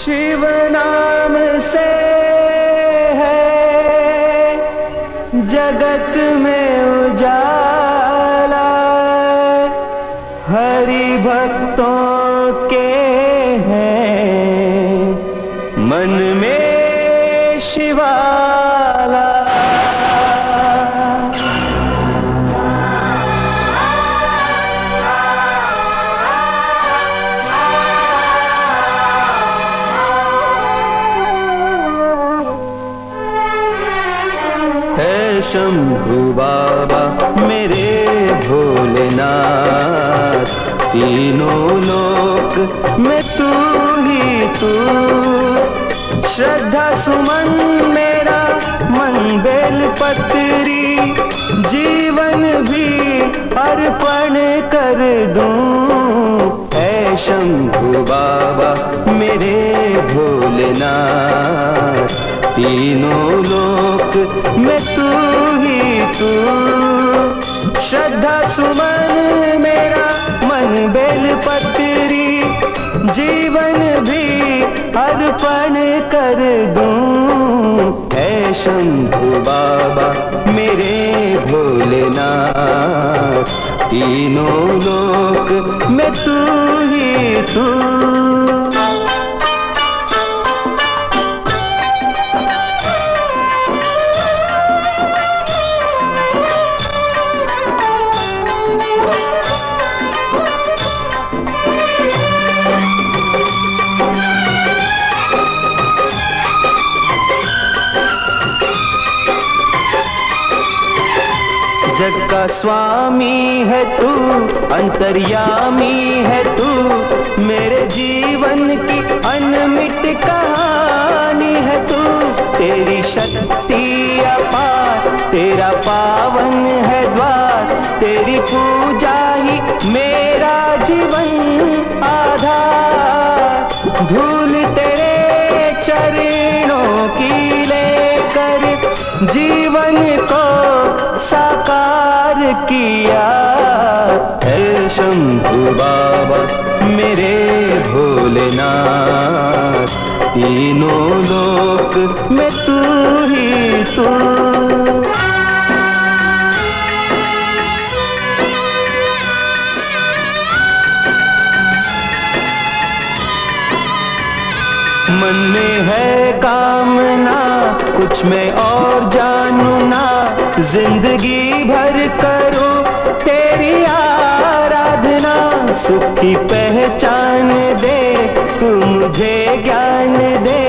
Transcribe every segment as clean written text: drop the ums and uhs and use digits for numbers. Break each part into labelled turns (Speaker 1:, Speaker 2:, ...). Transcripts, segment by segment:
Speaker 1: शिव नाम से है जगत में उजाला, हरि भक्तों के हैं मन में शिवाला। है शंभू बाबा मेरे भोलेनाथ, तीनों लोक में तू ही तू। श्रद्धा सुमन मेरा मन बेल पत्री, जीवन भी अर्पण कर दूं। है शंभू बाबा मेरे भोलेनाथ, तीनों लोक में तू ही तू। श्रद्धा सुमन मेरा मन बेल पत्री, जीवन भी अर्पण कर दूं। है शंभू बाबा मेरे भोलेनाथ, तीनों लोक में तू ही तू। जग का स्वामी है तू, अंतर्यामी है तू, मेरे जीवन की अनमिट कहानी है तू। तेरी शक्ति अपार, तेरा पावन है द्वार, तेरी पूजा ही मेरा जीवन आधार। धूल तेरे चरणों की लेकर जीवन को साकार किया। है शंभू बाबा मेरे भोलेनाथ, तीनों लोक में तू ही तू। मन में है कामना कुछ मैं और जानू ना, जिंदगी भर करूं तेरी आराधना। सुख की पहचान दे तू मुझे ज्ञान दे,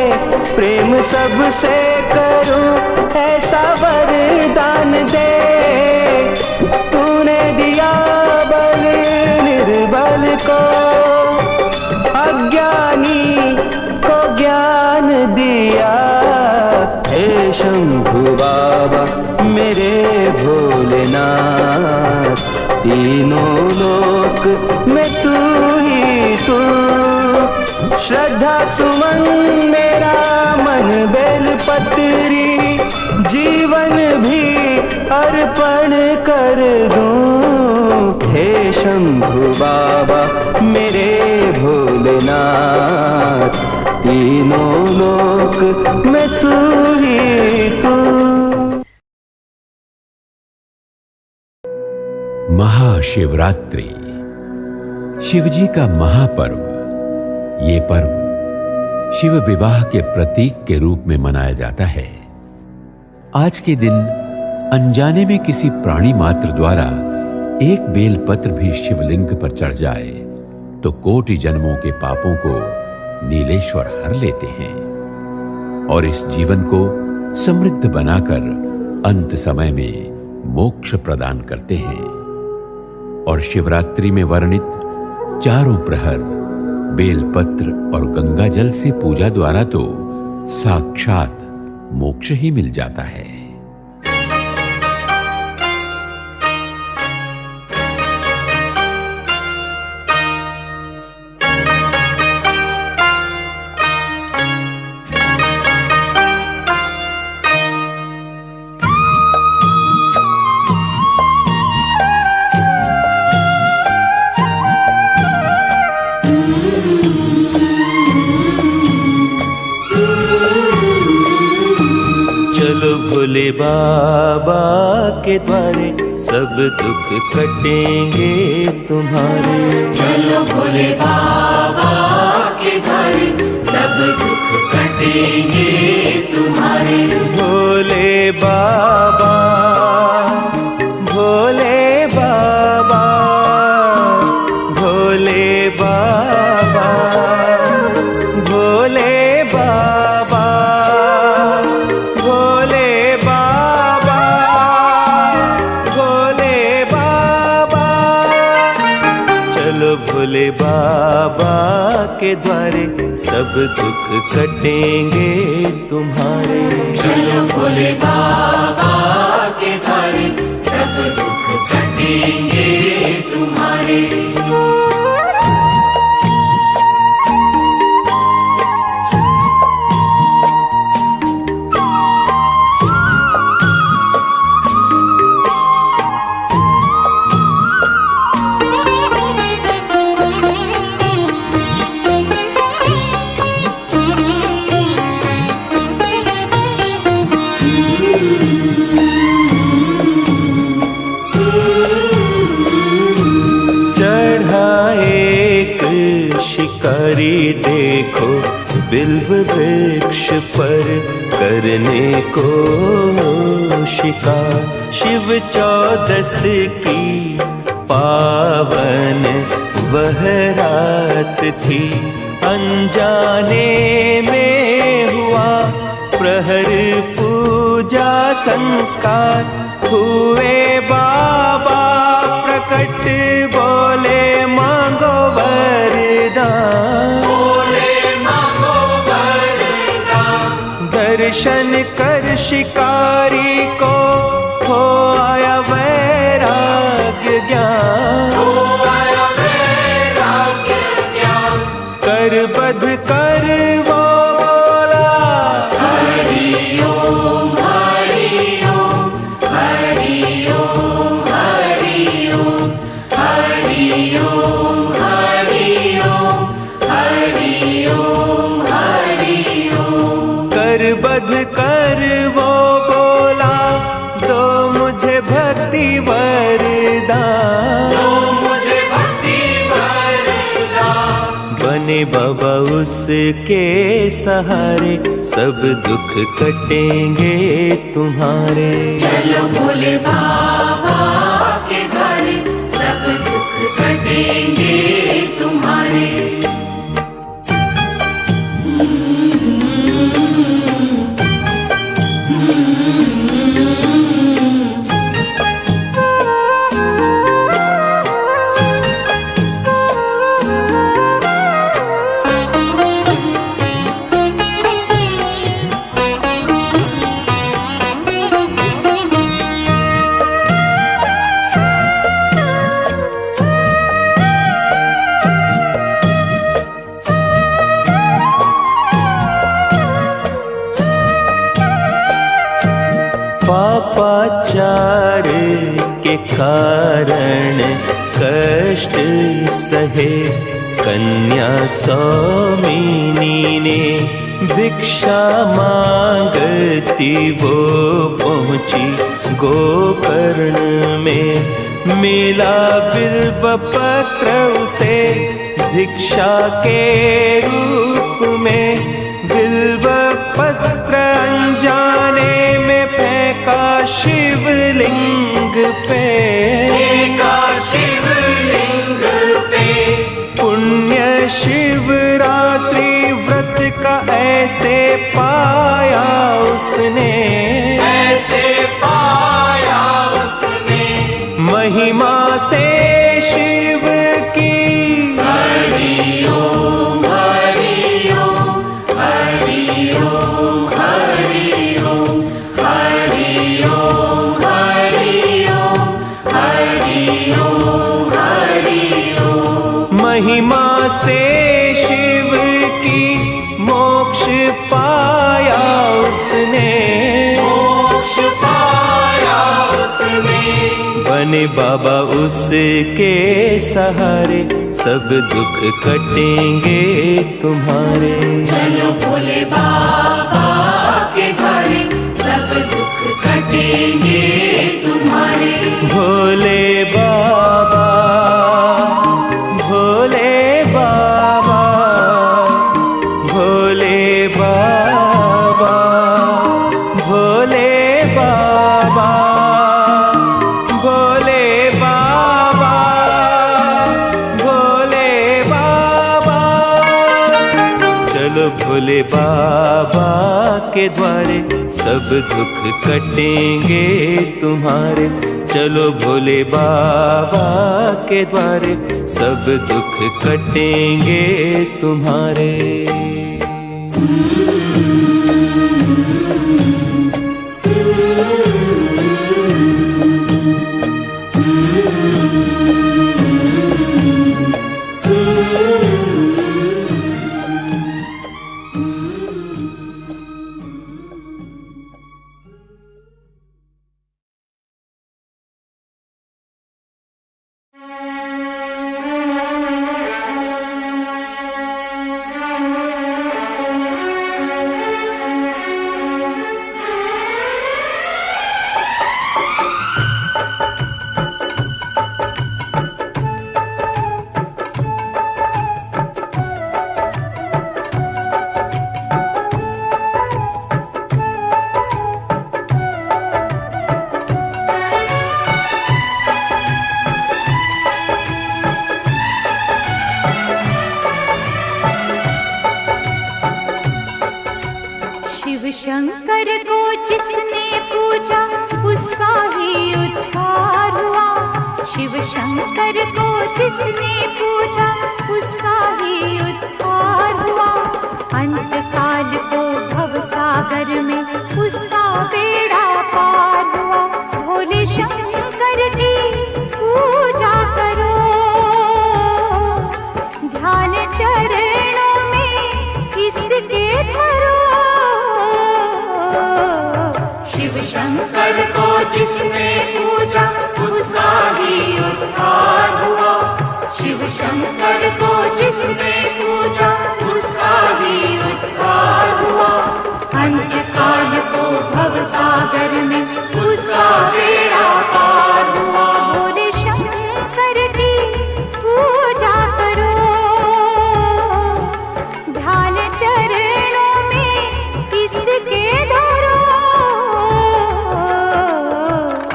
Speaker 1: प्रेम सबसे करूं ऐसा वरदान दे। तूने दिया बल निर्बल को, अज्ञानी को ज्ञान दिया। हे शंभू बाबा मेरे भोलेनाथ, तीनों लोक में तू ही तू। श्रद्धा सुमन मेरा मन बेल पत्री, जीवन भी अर्पण कर दूं। हे शंभू बाबा मेरे भोलेनाथ, तीनों लोक में तू ही तू।
Speaker 2: महाशिवरात्रि शिवजी का महापर्व। ये पर्व शिव विवाह के प्रतीक के रूप में मनाया जाता है। आज के दिन अनजाने में किसी प्राणी मात्र द्वारा एक बेलपत्र भी शिवलिंग पर चढ़ जाए तो कोटि जन्मों के पापों को नीलेश्वर हर लेते हैं और इस जीवन को समृद्ध बनाकर अंत समय में मोक्ष प्रदान करते हैं। और शिवरात्रि में वर्णित चारों प्रहर बेलपत्र और गंगा जल से पूजा द्वारा तो साक्षात मोक्ष ही मिल जाता है।
Speaker 1: भोले बाबा के द्वारे सब दुख कटेंगे तुम्हारे।
Speaker 3: चलो भोले बाबा के द्वारे सब दुख कटेंगे तुम्हारे।
Speaker 1: भोले बाबा, भोले बाबा, भोले बाबा, भोले बाबा, भोले बाबा, भोले बाबा। चलो भोले बाबा के द्वारे सब दुख कटेंगे तुम्हारे।
Speaker 3: चलो भोले बाबा के द्वारे सब दुख कटेंगे तुम्हारे।
Speaker 1: शिकारी देखो बिल्व वृक्ष पर करने को शिकार। शिव 14 की पावन वह रात थी, अनजाने में हुआ प्रहर पूजा संस्कार। हुए बाबा प्रकट बोले मांगो वरदान,
Speaker 3: बोले मांगो वरदान।
Speaker 1: दर्शन कर शिकारी को हो आया वैराग्य ज्ञान,
Speaker 3: हो आया वैराग्य ज्ञान।
Speaker 1: कर बध कर वो बोला
Speaker 3: हरि ओम हरि ओम हरि ओम हरि ओम हरि ओम हरि ओम हरि ओम हरि ओम।
Speaker 1: कर बध कर वो बोला दो मुझे भक्ति वरदान,
Speaker 3: दो मुझे भक्ति वरदान।
Speaker 1: बने बाबा उसके सहारे सब दुख कटेंगे तुम्हारे।
Speaker 3: चलो भोले बाबा के द्वारे सब दुख कटेंगे तुम्हारे।
Speaker 1: पापाचार के कारण कष्ट सहे कन्या सौमिनी ने भिक्षा मांगती वो पहुंची गोकर्ण में। मिला बिल्व पत्र उसे भिक्षा के रूप में। बिल्व पत्र अनजाने में फेंका शिवलिंग पे,
Speaker 3: फेंका शिवलिंग पे।
Speaker 1: पुण्य शिवरात्रि व्रत का ऐसे पाया उसने,
Speaker 3: ऐसे पाया उसने।
Speaker 1: महिमा से शिव की
Speaker 3: हरि ओम हरि ओम हरि ओम हरि ओम हरि ओम हरि ओम हरि ओम हरि ओम।
Speaker 1: महिमा से शिव की मोक्ष पाया उसने,
Speaker 3: मोक्ष पाया उसने।
Speaker 1: बने बाबा उसके सहारे सब दुख कटेंगे तुम्हारे।
Speaker 3: चलो भोले बाबा के द्वारे सब दुख कटेंगे तुम्हारे।
Speaker 1: भोले बाबा, भोले बाबा, भोले बाबा, भोले बाबा, भोले बाबा, भोले बाबा। चलो भोले बाबा के द्वारे सब दुख कटेंगे तुम्हारे। चलो भोले बाबा के द्वारे सब दुख कटेंगे तुम्हारे।
Speaker 4: शंकर को जिसने पूजा उसका ही उद्धार हुआ। शिव शंकर को जिसने पूजा उसका ही उद्धार हुआ। अंत काल को भव सागर में उसका बेड़ा पार हुआ। भोले शंकर की पूजा करो, ध्यान चरणों में इसके धरो। शिव शंकर को जिसने पूजा उसका ही उद्धार हुआ। शिव शंकर को जिसने पूजा उसका ही उद्धार हुआ। अंत काल को भव सागर में उसका बेड़ा पार हुआ। भोले शंकर की पूजा करो, ध्यान चरणों में इसके धरो।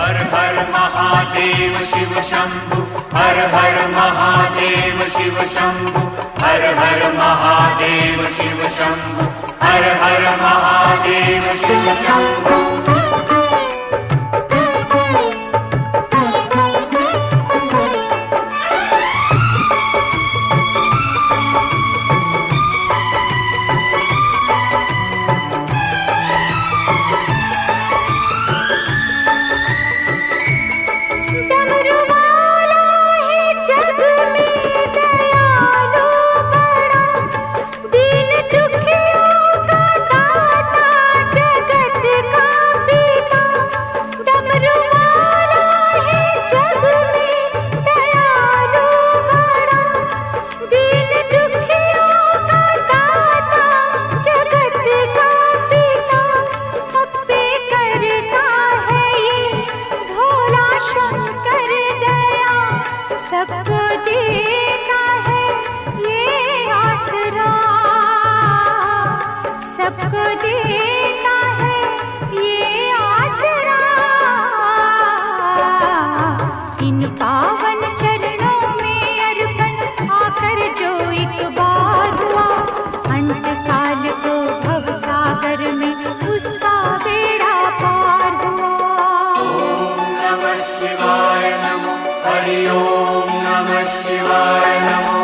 Speaker 3: हर हर महादेव शिव शंभु, हर हर महादेव शिव शंभु, हर हर महादेव शिव शंभु, हर हर महादेव शिव शंभु।
Speaker 4: सबको देता है ये आसरा, सबको देता है ये आसरा। इन पावन चरणों में अर्पण आकर जो एक बार हुआ। अंत काल को भव सागर में उसका बेड़ा पार हुआ।
Speaker 3: ओम नमः शिवाय नमो, हरि ओम नमः शिवाय नमो।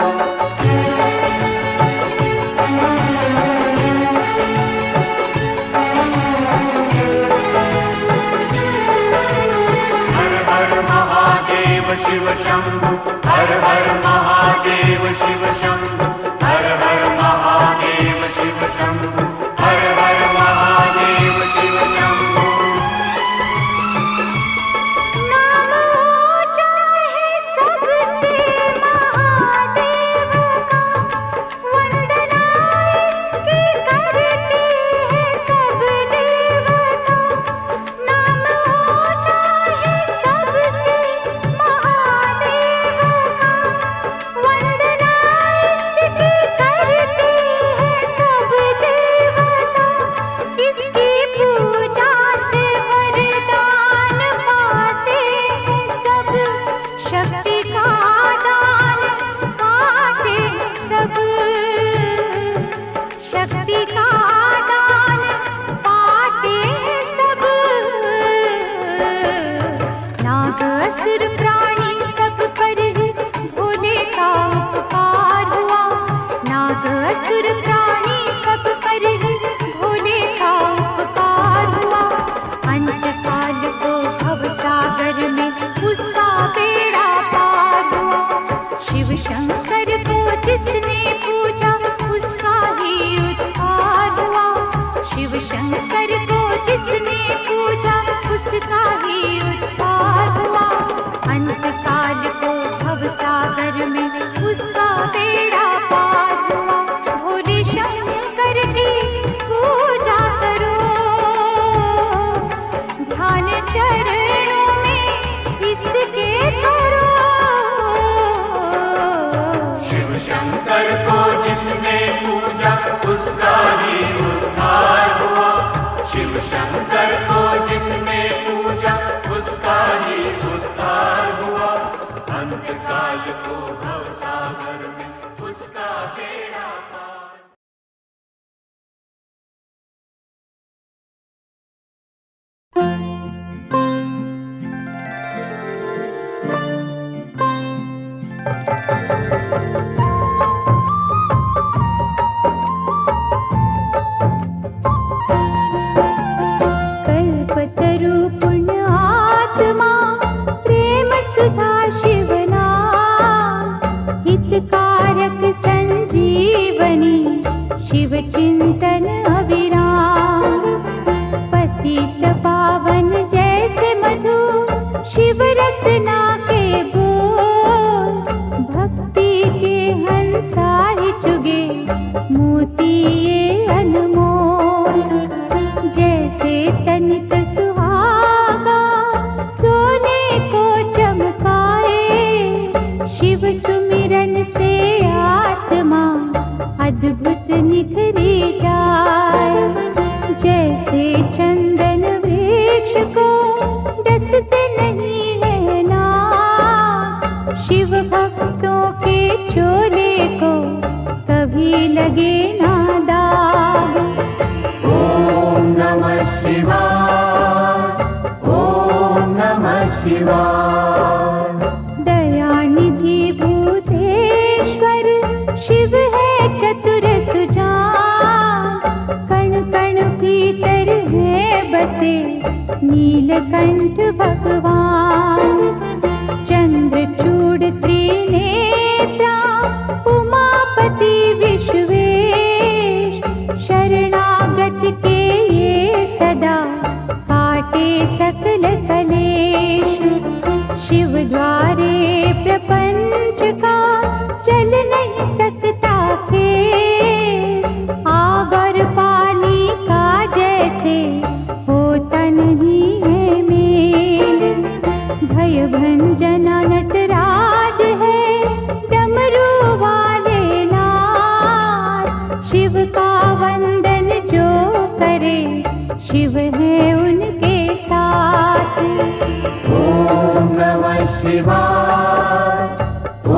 Speaker 4: शिव चिंतन अविराम। पतित पावन जैसे मधु शिव रसना के बोल। भक्ति के हंसा ही चुगे मोती ये अनमोल। जैसे तनिक सुहागा सोने को चमकाए। शिव सुमिरन से आत्मा अद्भुत निखरी जाए। जैसे चंदन वृक्ष को डसते नहीं है नाग। शिव भक्तों के चोले को कभी लगे ना दाग।
Speaker 3: ॐ नमः शिवाय, ॐ नमः शिवाय।
Speaker 4: दयानिधि भूतेश्वर शिव है चतुर सुजान। कण कण भीतर है बसे नीलकंठ भगवान। चंद्रचूड़ त्रिनेत्रा उमापति विश्वेश। शरणागत के ये सदा काटे सकल कलेश। शिव द्वारे प्रपंच का चल नहीं सकता खेल। आग और पानी का जैसे होता नहीं है मेल। भय भंजना नटराज है डमरू वाले नाथ। शिव का वंदन जो करे शिव है उनके साथ।
Speaker 3: ॐ नमः शिवाय, ॐ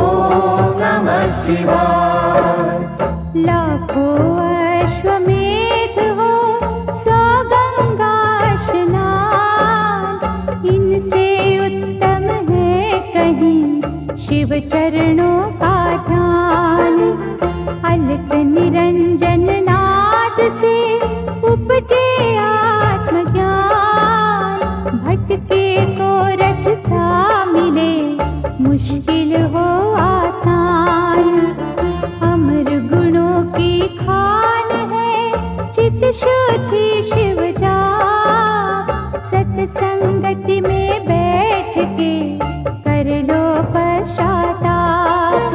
Speaker 3: नमः शिवाय।
Speaker 4: लाखों अश्वमेध हो 100 गंगा स्नान। इनसे उत्तम है कहीं शिव चरणों का ध्यान। अलक निरंजन नाद से उपजे आत्मज्ञान। भटके को रास्ता मिले मुश्किल हो आसान। अमर गुणों की खान है चित शुद्धि शिव जाप। सत्संगति में बैठ के कर लो पश्चाताप।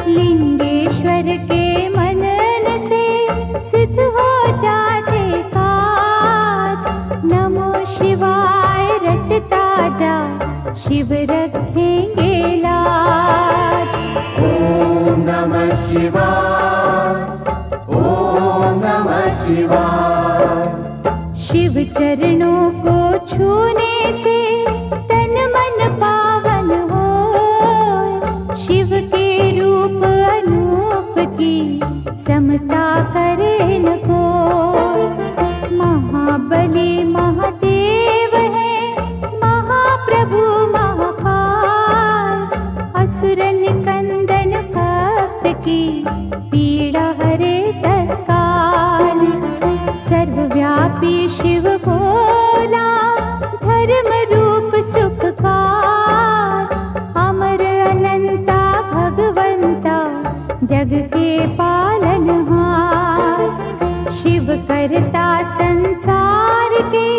Speaker 4: लिंगेश्वर के मनन से सिद्ध हो जाते काज। नमो शिवाय रटता जा शिव रखेंगे लाज।
Speaker 3: ॐ नमः शिवाय, ॐ नमः शिवाय।
Speaker 4: शिव चरणों को छूने से तन मन पावन हो। शिव के रूप अनूप की समता करे न को। महाबली महादेव है महाप्रभु महाकाल। असुर निकंदन भक्त की पीड़ा हरे तत्काल। सर्वव्यापी शिव भोला धर्म रूप सुखकार। अमर अनंता भगवंता जग के पालनहार। शिव करता संसार के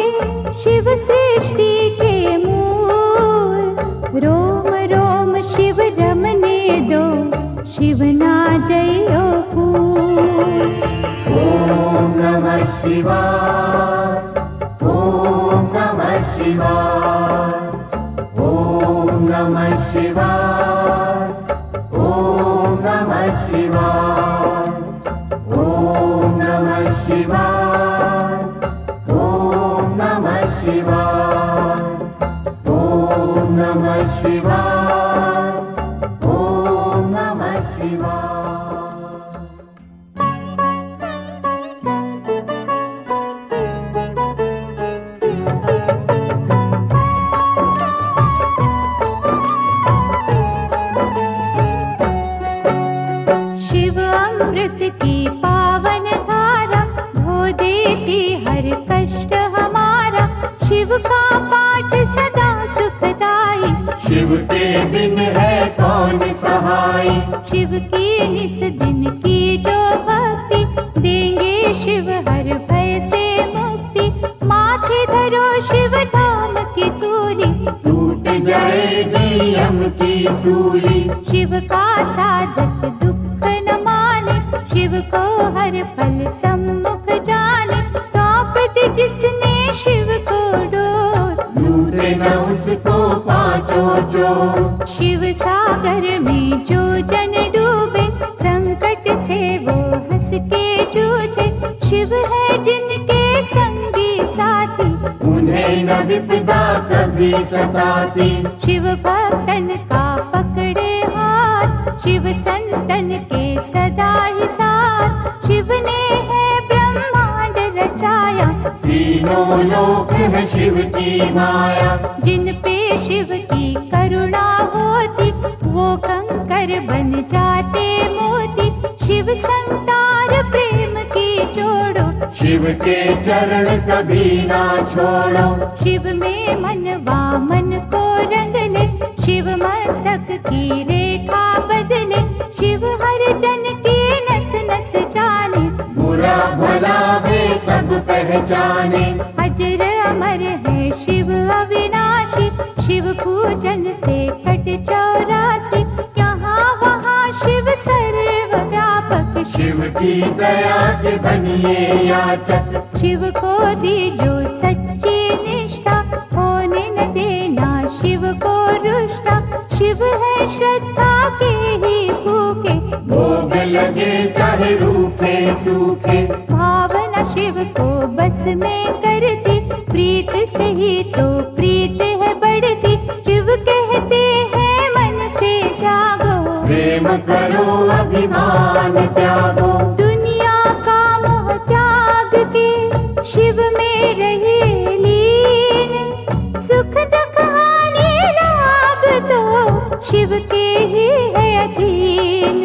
Speaker 4: शिव सृष्टि के मूल। रोम रोम शिव रमने दो शिव ना जयो फूल।
Speaker 3: ॐ नमः शिवाय, ॐ नमः शिवाय। ॐ नमः शिवाय, ॐ नमः शिवाय। ॐ नमः शिवाय, ॐ नमः शिवाय। ॐ नमः शिवाय, ॐ नमः शिवाय।
Speaker 4: शिव अमृत की पावन धारा धो देती हर कष्ट हमारा। शिव का पाठ सदा सुखदाई।
Speaker 3: शिव के बिन है कौन सहाय।
Speaker 4: शिव की निस दिन की जो भक्ति दे
Speaker 3: त्रिशूली।
Speaker 4: शिव का साधक दुख न माने, शिव को हर पल सम्मुख जाने। सौंप दी जिसने शिव को डोर,
Speaker 3: लूटे न उसको पांचों जोर।
Speaker 4: शिव सागर में जो जन डूबे, संकट से वो हंस के जूझे। शिव है जिनके संगी साथी,
Speaker 3: उन्हें न विपदा कभी सताती।
Speaker 4: शिव भक्तन का पकड़े हाथ, शिव संतन के सदा ही साथ। शिव ने है ब्रह्मांड रचाया,
Speaker 3: तीनों लोक है शिव की माया।
Speaker 4: जिन पे शिव की करुणा होती, वो कंकर बन जाते मोती। शिव संतार प्रेम की जोड़ो,
Speaker 3: शिव के चरण कभी ना छोड़ो।
Speaker 4: शिव में मनवा मन को रंग ले, शिव मस्तक की रेखा बदले। शिव हर जन की नस नस जाने,
Speaker 3: बुरा भला वे सब पहचाने।
Speaker 4: अजर अमर है शिव अविनाशी, शिव पूजन से कट 84। यहाँ वहाँ शिव सर्वव्यापक,
Speaker 3: शिव की दया के बनिए याचक।
Speaker 4: शिव को दी जो सच्ची निष्ठा, होने न देना शिव को रुष्टा। शिव है श्रद्धा के ही भूखे,
Speaker 3: भोग लगे चाहे रूखे सूखे।
Speaker 4: भावना शिव को बस में करती, प्रीत से ही तो प्रीत है बढ़ती। शिव कहते हैं मन से जागो,
Speaker 3: प्रेम करो अभिमान त्यागो।
Speaker 4: दुनिया का मोह त्याग के शिव में रहे लीन। सुख दुख हानि लाभ तो शिव के ही है अधीन।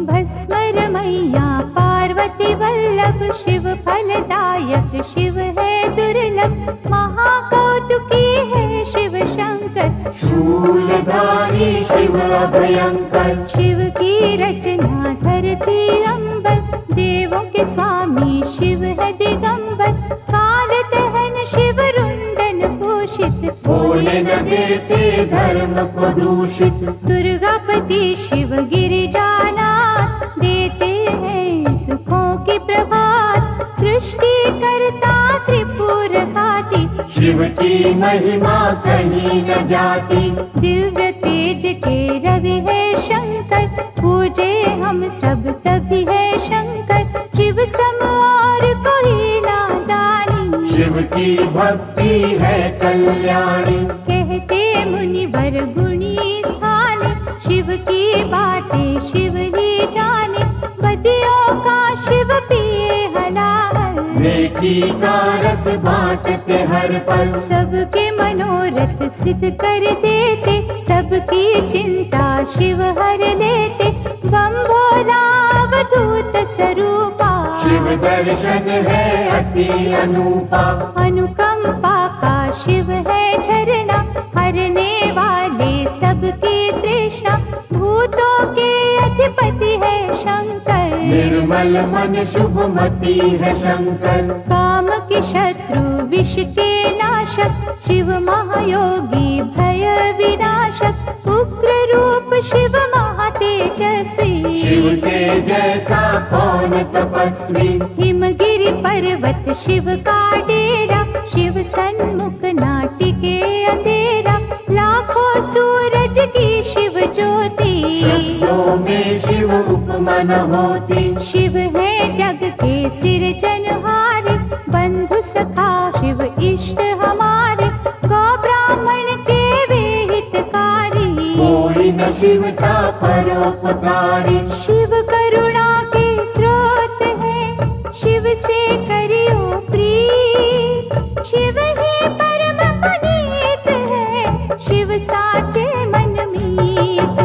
Speaker 4: भस्मर मैया पार्वती वल्लभ, शिव फलदायक शिव है दुर्लभ। महाकौतुकी है शिव शंकर,
Speaker 3: शूलधारी शिव अभयंकर।
Speaker 4: शिव की रचना धरती अंबर, देवों के स्वामी शिव है दिगंबर। काल दहन शिव रुंडन भूषित,
Speaker 3: होने न देते धर्म को दूषित।
Speaker 4: दुर्गापति शिव गिरिजानाथ, देते हैं सुखों की प्रभात। सृष्टि करता त्रिपुर घाती,
Speaker 3: शिव की महिमा कहीं न जाती।
Speaker 4: दिव्य तेज के रवि है शंकर, पूजे हम सब तभी है शंकर। शिव सम और कोई नादानी,
Speaker 3: शिव की भक्ति है कल्याणी।
Speaker 4: कहते मुनिवर गुणी स्थानी, शिव की बातें शिव ही जाने। बदियों का शिव पिए हलाल,
Speaker 3: नेकी का रस बांटते हर पल।
Speaker 4: सबके मनोरथ सिद्ध कर देते, सबकी चिंता शिव हर लेते। बम भोला अवधूत स्वरूपा,
Speaker 3: शिव दर्शन है अति अनूपा।
Speaker 4: अनुकंपा का शिव है झरना, हरने वाले सबकी तृष्णा। भूतों के अधिपति है शंकर,
Speaker 3: निर्मल मन शुभमती है शंकर।
Speaker 4: काम के शत्रु विष के नाशक, शिव महायोगी भय विनाशक। उग्र रूप शिव महातेजस्वी,
Speaker 3: शिव के जैसा कौन तपस्वी।
Speaker 4: हिमगिरि पर्वत शिव का डेरा, शिव सन्मुख नाटिके अंधेरा। लाखों सूरज की शिव ज्योति,
Speaker 3: शब्दों में शिव उपमा न होती।
Speaker 4: शिव है जग के सिरजनहारे, बंधु सखा शिव इष्ट हमारे। गौ ब्राह्मण के वे हितकारी,
Speaker 3: कोई न शिव सा परोपकारी।
Speaker 4: शिव करुणा के स्रोत है, शिव से करियो प्रीत। शिव ही परम पुनीत है, शिव साचे मन मीत।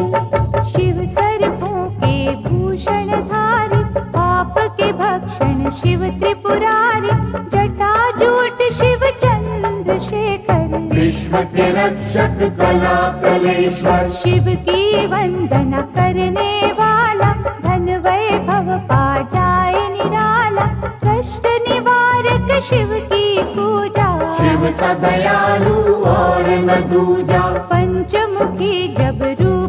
Speaker 4: शिव सर्पों के भूषण धारी, पाप के भक्षण शिव त्रिपुरारी। जटाजूट शिव चंद्रशेखर,
Speaker 3: विश्व के रक्षक कला कलेश्वर।
Speaker 4: शिव की वंदना करने वाला, धन वैभव पा जाए निराला। कष्ट निवारक शिव की पूजा,
Speaker 3: शिव सा दयालु और न दूजा।
Speaker 4: पंचमुखी जब रूप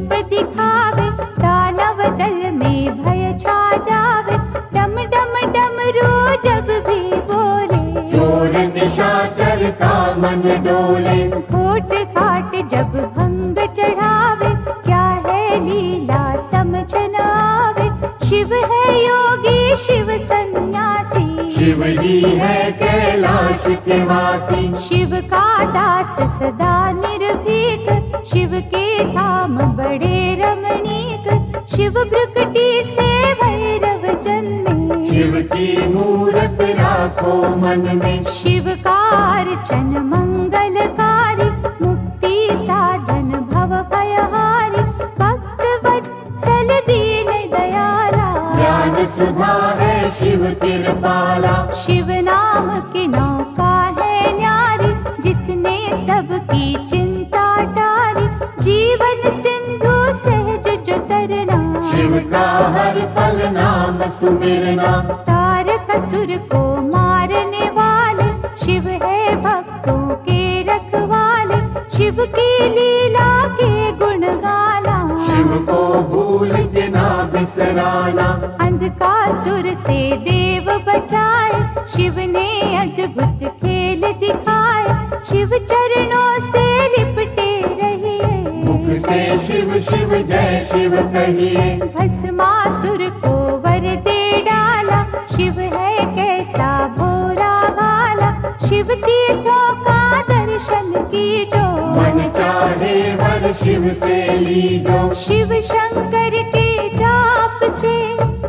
Speaker 4: भी बोले।
Speaker 3: चोर निशाचर का मन डोले।
Speaker 4: घोट घाट जब भंग चढ़ावे, क्या है लीला समझ न आवे। शिव है योगी शिव सन्यासी,
Speaker 3: शिव जी है कैलाश के वासी।
Speaker 4: शिव का दास सदा निर्भीक, शिव के धाम बड़े रमणीक। शिव भ्रुकुटी से भैरव जन्मे,
Speaker 3: शिव की मूरत राखो मन में।
Speaker 4: शिव का अर्चन मंगलकारी, मुक्ति साधन भव भयहारी। भक्त वत्सल दीन दयाला,
Speaker 3: ज्ञान सुधा है शिव कृपाला।
Speaker 4: शिव नाम की नौका है न्यारी, जिसने सबकी चिंता टारी। जीवन सिंधु सहज जो तरना,
Speaker 3: शिव का हर पल नाम सुमिरना।
Speaker 4: तारक असुर को मारने वाले, शिव है भक्तों के रखवाले। शिव की लीला के गुण गाना,
Speaker 3: शिव को भूल के ना बिसराना।
Speaker 4: अंधकासुर से देव बचाए, शिव ने अद्भुत खेल दिखाए। शिव चरणों से लिपटे रहिए,
Speaker 3: मुख से शिव शिव जय शिव कहिए।
Speaker 4: भस्मासुर को वर दे डाला, शिव है कैसा भोला भाला। शिव तीर्थों का दर्शन कीजो,
Speaker 3: मन चाहे वर शिव से लीजो।
Speaker 4: शिव शंकर के जाप से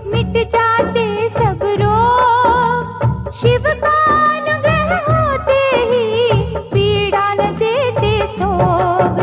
Speaker 4: मिट जाते सब रोग। शिव का अनुग्रह होते ही पीड़ा न देते सोग।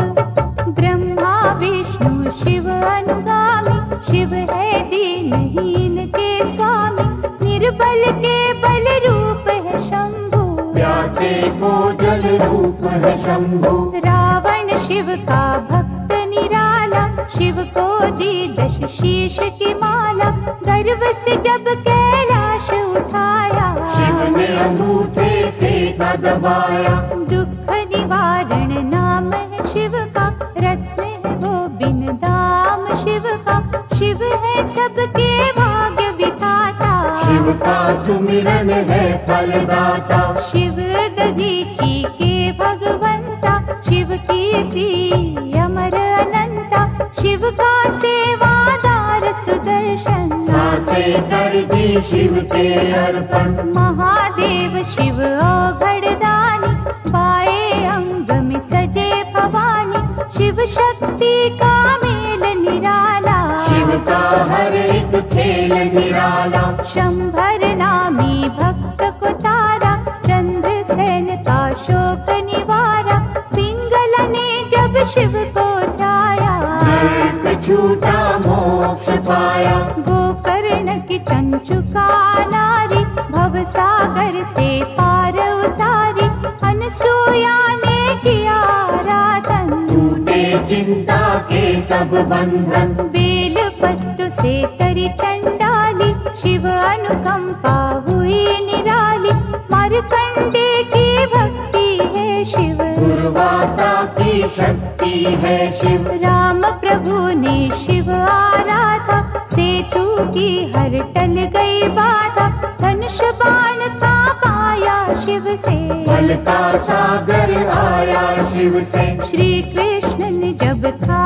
Speaker 4: ब्रह्मा विष्णु शिव अनुगामी, शिव है दीनहीन के स्वामी। निर्बल के बल रूप है शंभु,
Speaker 3: प्यासे को जल रूप है शंभु।
Speaker 4: रावण शिव का भक्त निराला, शिव को दी 10 शीश की माला। गर्व से जब कैलाश उठाया,
Speaker 3: शिव ने अंगूठे से था दबाया।
Speaker 4: दुख निवारण नाम है शिव का, रत्न है वो बिन दाम शिव का। शिव है सबके भाग्य विधाता,
Speaker 3: शिव का सुमिरन है फलदाता।
Speaker 4: शिव दधीची के भगवंता, शिव कीर्ति अमर अनंता। शिव का सेवादार सुदर्शन,
Speaker 3: सांसे कर दी शिव के अर्पण।
Speaker 4: महादेव शिव औघड़दानी, बाएं अंग में सजे भवानी। शिव शक्ति का मेल निराला,
Speaker 3: शिव का हर एक खेल निराला।
Speaker 4: शंभर नामी भक्त को तारा, चंद्रसेन का शोक निवारा। पिंगला ने जब शिव को ध्याया,
Speaker 3: नरक छूटा मोक्ष पाया।
Speaker 4: गोकर्ण की चंचुका नारी, भव सागर से पार उतारी। अनसुया ने किया आराधन,
Speaker 3: टूटे चिंता के सब बंधन।
Speaker 4: बेल पत्तों से तरी चंडाली, शिव अनुकंपा हुई निराली। मार्कंडे की भक्ति है शिव,
Speaker 3: दुर्वासा की शक्ति है शिव।
Speaker 4: राम प्रभु ने शिव आराधा, सेतु की हर टल गई बाधा। धनुष बाण था पाया शिव से,
Speaker 3: बल का सागर आया शिव से।
Speaker 4: श्री कृष्ण ने जब था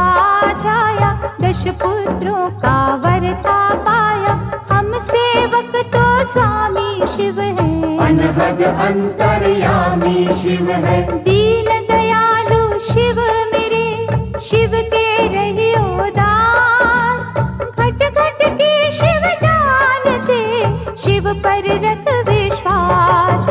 Speaker 4: जाया, 10 पुत्रों का वर था पाया। हम सेवक तो स्वामी शिव है,
Speaker 3: अनहद अंतर्यामी शिव है।
Speaker 4: दीन दयालु शिव मेरे, शिव के रहियो दास। घट घट के शिव जानते, शिव पर रख विश्वास।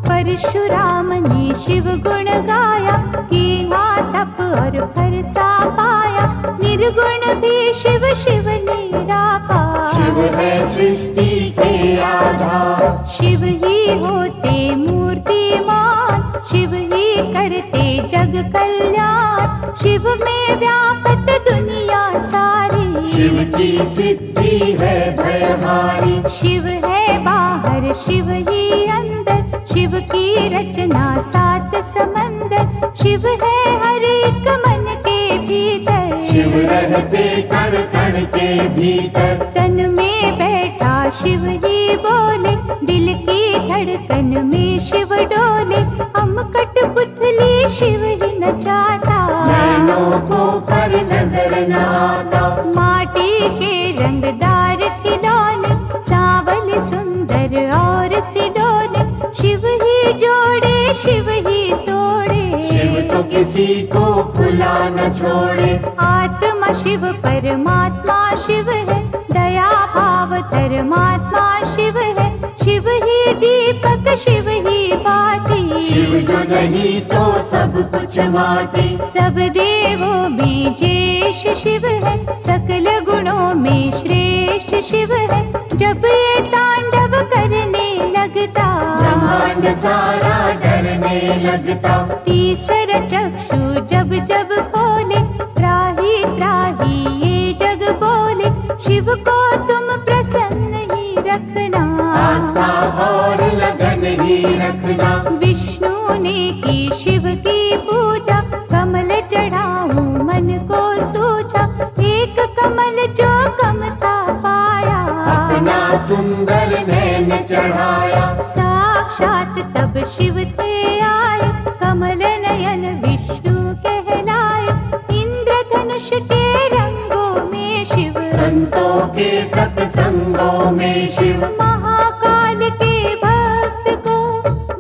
Speaker 4: परशुराम ने शिव गुण गाया, कीना तप और भरसा पाया। निर्गुण भी शिव शिव निराकार,
Speaker 3: शिव है सृष्टि के आधार।
Speaker 4: शिव ही होते मूर्तिमान, शिव ही करते जग कल्याण। शिव में व्यापत दुनिया सारी,
Speaker 3: शिव की सिद्धि है भयहारी।
Speaker 4: शिव है बाहर शिव ही अंदर, शिव की रचना 7 समंदर। शिव है हर एक मन के भीतर,
Speaker 3: शिव रहते कण कण के भीतर।
Speaker 4: तन में बैठा शिव ही बोले, दिल की धड़कन में शिव डोले, हम कठपुतली शिव ही नचाता।
Speaker 3: नैनों को पर नजर न आता,
Speaker 4: माटी के रंगदार खिलौने, सांवल सुंदर और सिलौने, शिव ही जोड़े शिव ही तोड़े।
Speaker 3: शिव तो किसी को खुला न छोड़े,
Speaker 4: आत्मा शिव परमात्मा शिव है, दया भाव धर्मात्मा शिव है। शिव ही दीपक शिव ही बाती,
Speaker 3: शिव जो नहीं तो सब कुछ माटी।
Speaker 4: सब देवों में ज्येष्ठ शिव है, सकल गुणों में श्रेष्ठ शिव है। जब ये तांडव करने लगता,
Speaker 3: ब्रह्मांड सारा डरने लगता।
Speaker 4: तीसरा चक्षु जब जब खोले, त्राही त्राही ये जग बोले। शिव को तुम प्रसन्न ही रखना,
Speaker 3: आस्था और लगन ही रखना।
Speaker 4: विष्णु ने की शिव की पूजा, कमल चढ़ाऊं मन को सूझा। एक कमल जो कमता पाया,
Speaker 3: अपना सुंदर नैन चढ़ाया।
Speaker 4: साक्षात तब शिव थे आए, कमल नयन विष्णु कहलाए। इंद्रधनुष के रंगों में शिव,
Speaker 3: संतों के सत्संगों में शिव।
Speaker 4: महाकाल के भक्त को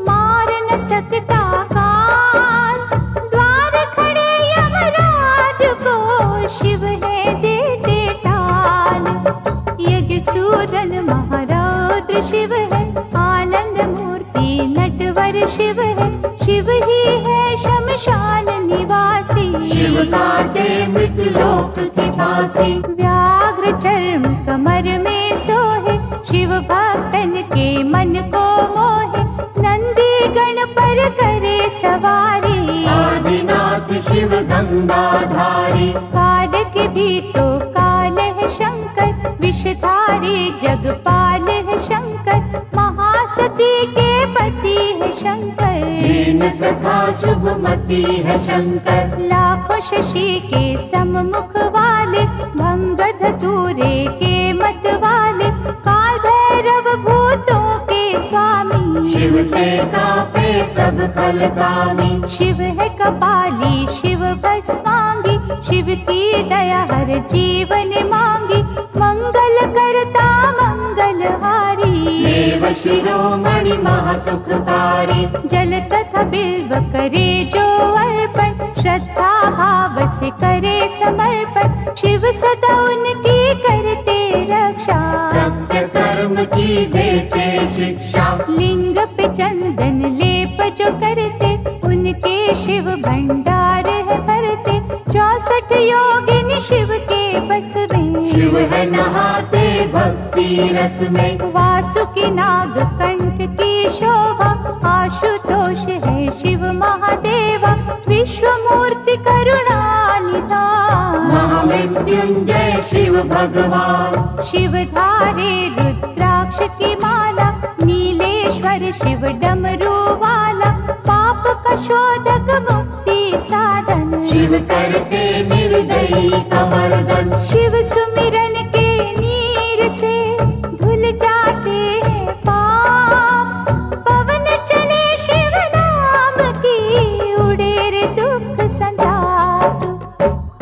Speaker 4: मार न सकता काल, द्वार खड़े यमराज को शिव है देते टाल। यज्ञ सूदन महारौद्र शिव है, आनंद मूर्ति नटवर शिव है। शिव ही है शमशान निवासी,
Speaker 3: शिव काटे मृत लोक की फांसी।
Speaker 4: व्याघ्र चर्म कमर में सोहे, शिव भक्तन के मन को मोहे। नंदी गण पर करे सवारी,
Speaker 3: आदिनाथ शिव गंगाधारी।
Speaker 4: काल के भी तो काल है शंकर, विषधारी जगपाल है शंकर। महासती के पति है शंकर,
Speaker 3: दीन सखा शुभमती है शंकर।
Speaker 4: लाखों शशि के सम्मुख वाले, भंग धतूरे के मत वाले। काल भैरव भूतों के स्वामी,
Speaker 3: शिव से कांपे सब खलकामी।
Speaker 4: शिव है कपाली शिव भस्मांगी, शिव की दया हर जीवन मांगी। मंगल करता मंगलहारी,
Speaker 3: देव शिरोमणि महासुखकारी।
Speaker 4: जल तथा बिल्व करे जो अर्पण, श्रद्धा भाव से करे समर्पण। शिव सदा उनकी करते रक्षा,
Speaker 3: सत्य कर्म की देते शिक्षा।
Speaker 4: लिंग पे चंदन लेप जो करते, उनके शिव भंडार है भरते। 64 योगिनी शिव के बस में,
Speaker 3: शिव है नहाते भक्ति रस में।
Speaker 4: वासुकी नाग कंठ की शोभा, आशुतोष है शिव महादेवा। विश्व मूर्ति करुणा निधान,
Speaker 3: महामृत्युंजय शिव भगवान।
Speaker 4: शिव धारे रुद्राक्ष की माला, नीलेश्वर शिव डमरू वाला। पाप का शोधक मुक्ति साधन,
Speaker 3: शिव करते निर्दयी का मर्दन।
Speaker 4: शिव सुमिरन के नीर से धुल जाते हैं पाप। पवन चले शिव नाम की, उड़े रे दुख संताप।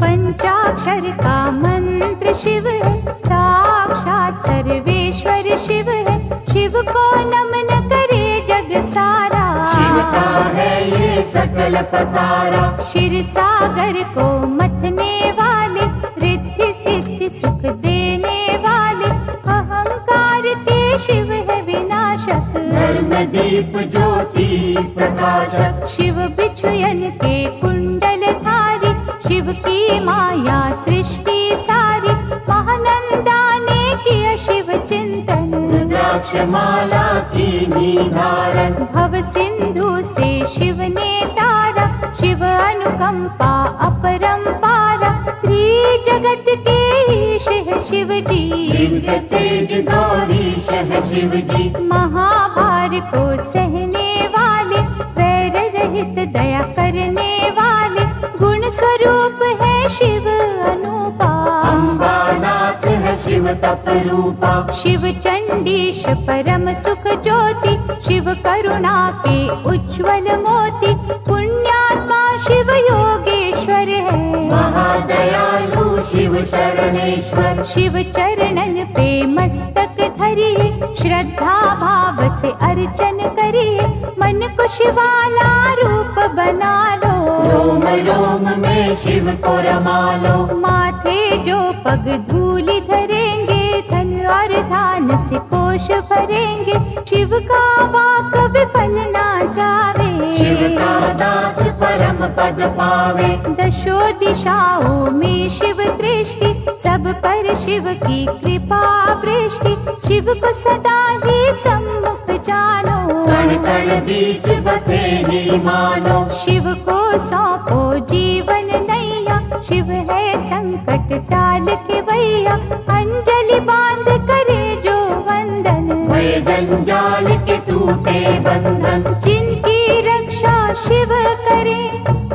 Speaker 4: पंचाक्षर का मंत्र शिव है, साक्षात सर्वेश्वर शिव है। शिव को नमन करे जग सारा,
Speaker 3: शिव का है ये सकल पसारा।
Speaker 4: क्षीर सागर को मथने वाले, रिद्धि सिद्धि सुख देने वाले। अहंकार के शिव है विनाशक,
Speaker 3: धर्म दीप ज्योति प्रकाशक।
Speaker 4: शिव बिछुयन के कुंडल धारी, शिव की माया सृष्टि सारी। महानंदा ने किया शिव चिंतन,
Speaker 3: रुद्राक्ष माला की निधारण।
Speaker 4: भव सिंधु से शिव ने तारा, शिव अनुकंपा अपरंपारा। त्रिजगत के ईश है शिव जी,
Speaker 3: दिव्य तेज गौरीश है शिव जी।
Speaker 4: महाभार को सहने वाले, वैर रहित दया करने वाले। गुण स्वरूप है शिव अनुपा,
Speaker 3: अम्बानाथ है शिव शिव तप रूपा।
Speaker 4: शिव चंडीश परम सुख ज्योति, शिव करुणा के उज्ज्वल मोती। पुण्यात्मा शिव योगेश्वर है,
Speaker 3: महादयालु शिव शरणेश्वर।
Speaker 4: शिव चरणन पे मस्तक धरिए, श्रद्धा भाव से अर्चन करिए। मन को शिवाला रूप बना लो,
Speaker 3: रोम रोम में शिव को रमा लो।
Speaker 4: माथे जो पग धूलि धरेंगे, धन और धान से कोश भरेंगे। शिव का वाक विफल ना जावे,
Speaker 3: शिव का दास परम पद पावे।
Speaker 4: दशो दिशाओं में शिव दृष्टि, सब पर शिव की कृपा वृष्टि। शिव को सदा ही सम्मुख जानो,
Speaker 3: कण कण बीच बसे ही मानो।
Speaker 4: शिव को सौंपो जीवन नैया, शिव है संकट टाल के भैया। अंजलि बांध करे जो वंदन,
Speaker 3: भय जंजाल के टूटे बंधन।
Speaker 4: जिनकी रक्षा शिव करे,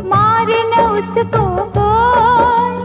Speaker 4: मारे न उसको कोई।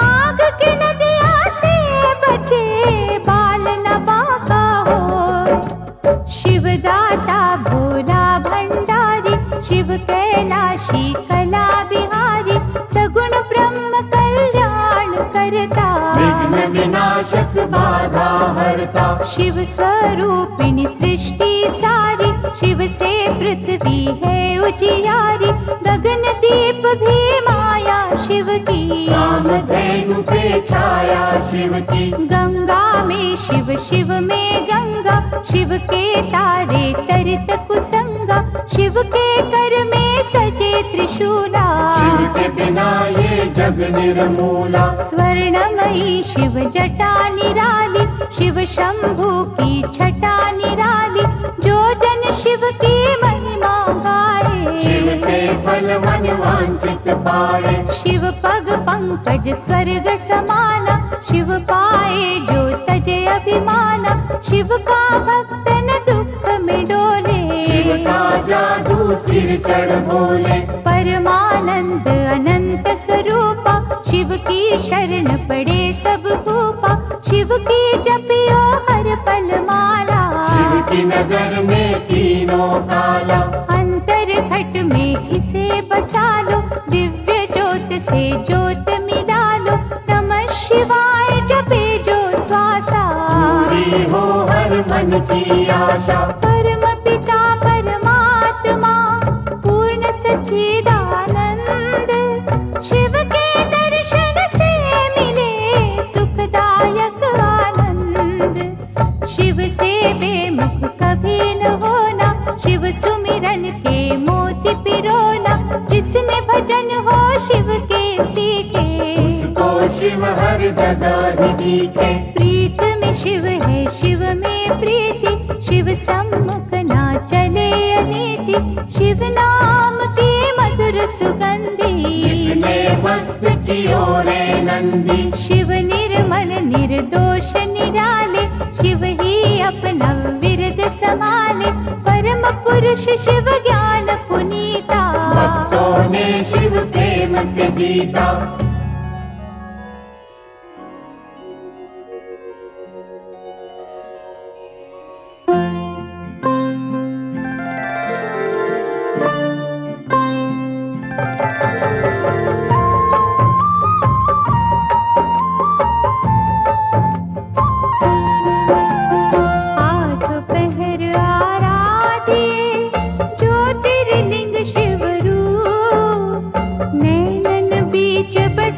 Speaker 4: आग की नदिया से बचे, बाल न बाका हो। शिव दाता भोला भंडारी, शिव कैलाशी कला बिहारी। सगुण ब्रह्म कल्याण करता,
Speaker 3: विघ्न विनाशक बाधा हरता।
Speaker 4: शिव स्वरूपिणी सृष्टि सारी, शिव से पृथ्वी है उजियारी। गगन दीप भी माया शिव की,
Speaker 3: कामधेनु पे छाया शिव की।
Speaker 4: गंगा में शिव, शिव में गंगा। शिव के तारे तरित कुसंगा, शिव के कर में सजे त्रिशूला।
Speaker 3: शिव के बिना ये जग निर्मूला।
Speaker 4: स्वर्णमयी शिव जटा निराली, शिव शंभु की छटा निराली। जो जन शिव की महिमा गाए,
Speaker 3: शिव से फल मन वांछित पाए।
Speaker 4: शिव पग पंकज स्वर्ग समाना, शिव पाए जो तजे अभिमाना। शिव का भक्त न दुख में डोले,
Speaker 3: शिव का जादू सिर चढ़ बोले।
Speaker 4: परमानंद अनंत स्वरूपा, शिव की शरण पड़े सब भूपा। शिव की जपियो हर पल माला,
Speaker 3: शिव की नजर में तीनों काला।
Speaker 4: अंतर घट में इसे बसा लो, दिव्य ज्योत से ज्योत मिला लो। नमः शिवाय जपे जो श्वासा,
Speaker 3: पूरी हो हर मन की आशा।
Speaker 4: परम पिता परमात्मा पूर्ण सच्चिदानंद, शिव के दर्शन से मिले सुखदायक आनंद। शिव से बेमुख कभी न होना, शिव सुमिरन के मोती पिरोना। जिसने भजन हो शिव के सीखे,
Speaker 3: उसको शिव हर जगह ही दिखे।
Speaker 4: प्रीत में शिव है शिव में प्रीति, शिव सम्मुख ना चले अनीति। शिव नाम की मधुर सुगंधी,
Speaker 3: जिसने मस्त कियो रे नंदी।
Speaker 4: शिव निर्मल निर्दोष निराले, शिव ही अपना विरद संभाले। परम पुरुष शिव ज्ञान पुनीता,
Speaker 3: भक्तों ने शिव प्रेम से जीता।
Speaker 4: ज्योतिर्लिंग शिव रूप, नैनन बीच बस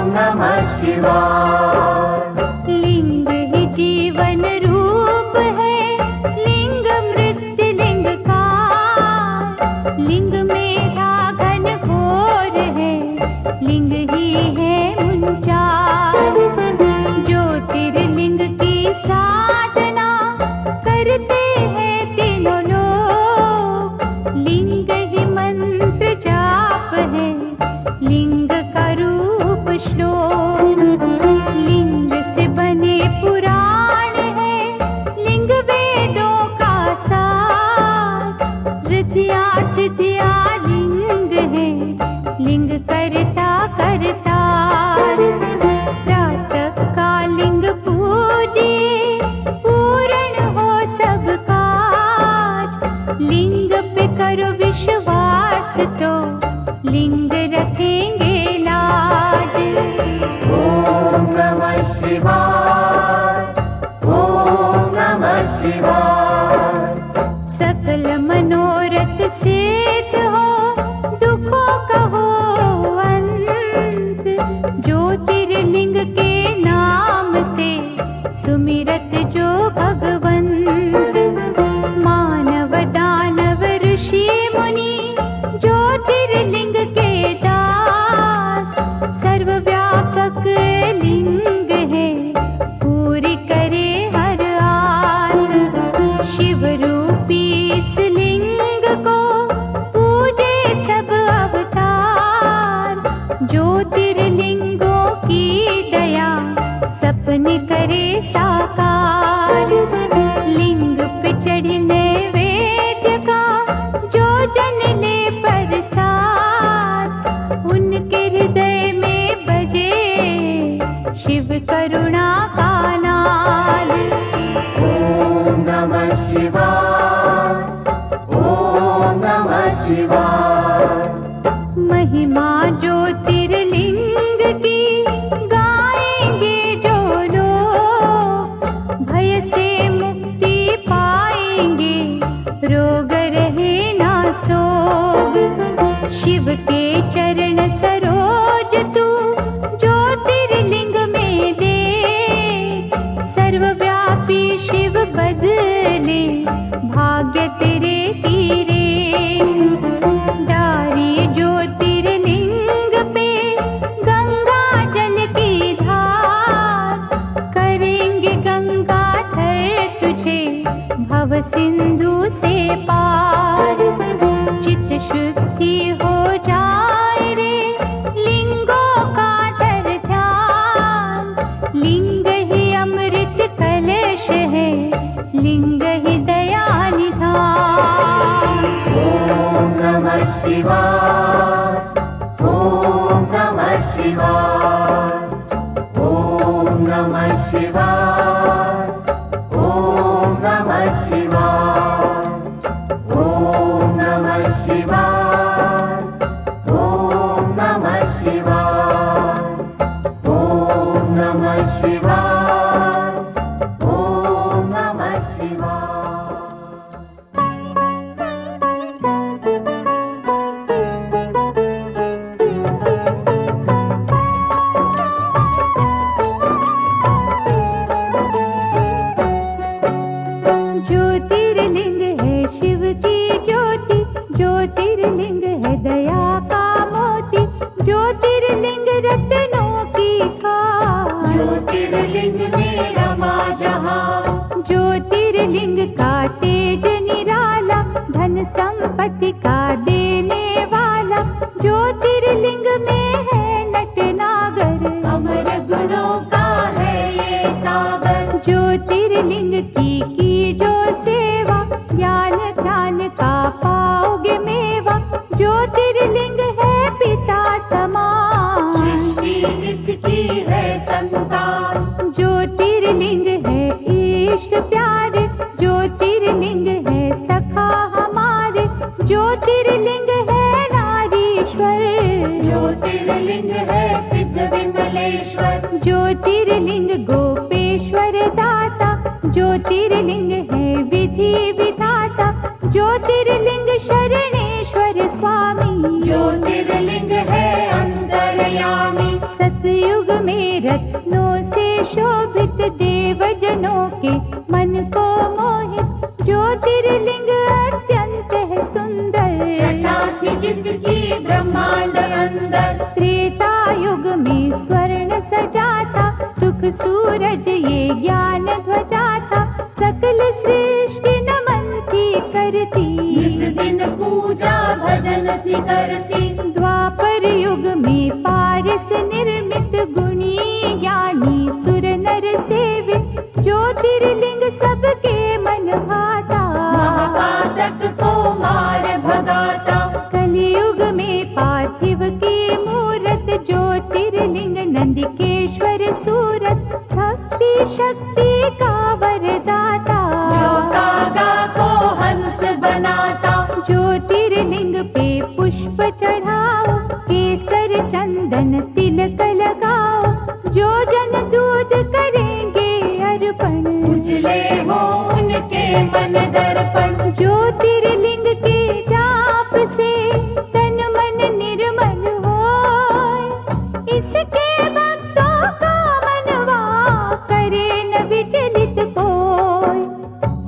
Speaker 3: नमः शिवाय।
Speaker 4: लिंग ही जीवन रूप है, लिंग मृत्यु लिंग काल। लिंग मेरा घन घोर है, लिंग ही है मुंचार। ज्योतिर्लिंग की साधना करते हैं तीनों लोग। लिंग ही मंत्र जाप है, लिंग का रूप श्लोक। लिंग से बने पुराण है, लिंग वेदों का सार। रिद्धियां सिद्धियां लिंग है, लिंग करता करतार। प्रातः का लिंग पूजिए, पूर्ण हो सब काज। लिंग पे करो विश्वास तो लिंग रखेंगे लाज।
Speaker 3: ओम नमः शिवाय। ओम नमः शिवाय।
Speaker 4: सकल मनोरथ सिद्ध हो, दुखों का हो अंत। ज्योतिर्लिंग के नाम से सुमिरत जो भगवंत। मानव दानव ऋषि मुनि ज्योतिर्लिंग के दास। सर्वव्यापक लिंग है, पूरी करे हर आस। शिव रूपी इस लिंग को पूजे सब अवतार। ज्योतिर्लिंगों की दया सपने करे साकार। लिंग पे चढ़ने वेद्य का जो जन ले प्रसाद। उनके हृदय में बजे शिव करुणा का नाद।
Speaker 3: ओम नमः शिवाय। ओम नमः शिवाय।
Speaker 4: महिमा ज्योतिर्लिंग की गाएंगे जो लोग। भय से मुक्ति पाएंगे, रोग रहे ना सोग। शिव के चरण सरोज तू ज्योतिर्लिंग में दे। सर्वव्यापी शिव बदले भाग्य तेरे तीरे। डारी ज्योतिर्लिंग पे गंगा जल की धार। करेंगे गंगा थर तुझे भव सिंधु से पार। चित शुद्धि हो जाए रे, लिंगों का धर ध्यान। लिंग ही अमृत कलश है, लिंग ही दया निधान।
Speaker 3: ओम नमः शिवाय। ओम नमः शिवाय। ओम नमः शिवाय। ओम नमः शिवाय। ओम नमः शिवाय। ओम नमः शिवाय। ओम नमः शिवाय। ओम नमः शिवाय।
Speaker 4: ज्योतिर्लिंग है शिव की ज्योति, ज्योतिर्लिंग है दया का मोती। ज्योतिर्लिंग रत्नों की खान,
Speaker 3: ज्योतिर्लिंग में रमा जहां।
Speaker 4: ज्योतिर्लिंग का तेज निराला, धन संपत्ति का देने वाला। ज्योतिर्लिंग में है नटनागर,
Speaker 3: अमर गुणों का है ये सागर।
Speaker 4: ज्योतिर्लिंग की जो सेवा, ज्ञान ध्यान का पाओगे मेवा। ज्योतिर्लिंग है पिता समान,
Speaker 3: सृष्टि इसकी है संतान।
Speaker 4: ज्योतिर्लिंग है इष्ट प्यारे, ज्योतिर्लिंग है सखा हमारे। ज्योतिर्लिंग है नारीश्वर,
Speaker 3: ज्योतिर्लिंग है सिद्ध विमलेश्वर।
Speaker 4: ज्योतिर्लिंग गोपेश्वर दाता, ज्योतिर्लिंग है विधि विधाता। ज्योतिर्लिंग शरणेश्वर स्वामी,
Speaker 3: ज्योतिर्लिंग है अंतर्यामी।
Speaker 4: सतयुग कलियुग में रत्नों से शोभित देवजनों के मन को मोहित ज्योतिर्लिंग अत्यंत है सुंदर।
Speaker 3: छटा थी जिसकी ब्रह्मांड अंदर,
Speaker 4: त्रेता युग में स्वर्ण सजा था, सुख सूरज ये ज्ञान ध्वजा था, सकल सृष्टि नमन थी करती,
Speaker 3: इस दिन पूजा भजन थी करती।
Speaker 4: द्वापर युग में पारस निर्मित गुणी ज्ञानी सुर नर सेवित, ज्योतिर्लिंग सबके मन भाता,
Speaker 3: महापातक को मार भगाता।
Speaker 4: कलियुग में पार्थिव की मूरत, ज्योतिर्लिंग नंदिकेश्वर सूरत, भक्ति शक्ति का वरदाता,
Speaker 3: जो कागा को हंस बनाता।
Speaker 4: ज्योतिर्लिंग पे पुष्प चढ़ाओ, केसर चंदन तिलक लगाओ, जो जन दूध करेंगे अर्पण,
Speaker 3: उजले हो उनके मन दर्पण।
Speaker 4: ज्योतिर्लिंग के जाप से तन मन निर्मल होय, इसके भक्तों का मनवा करे न विचलित कोय।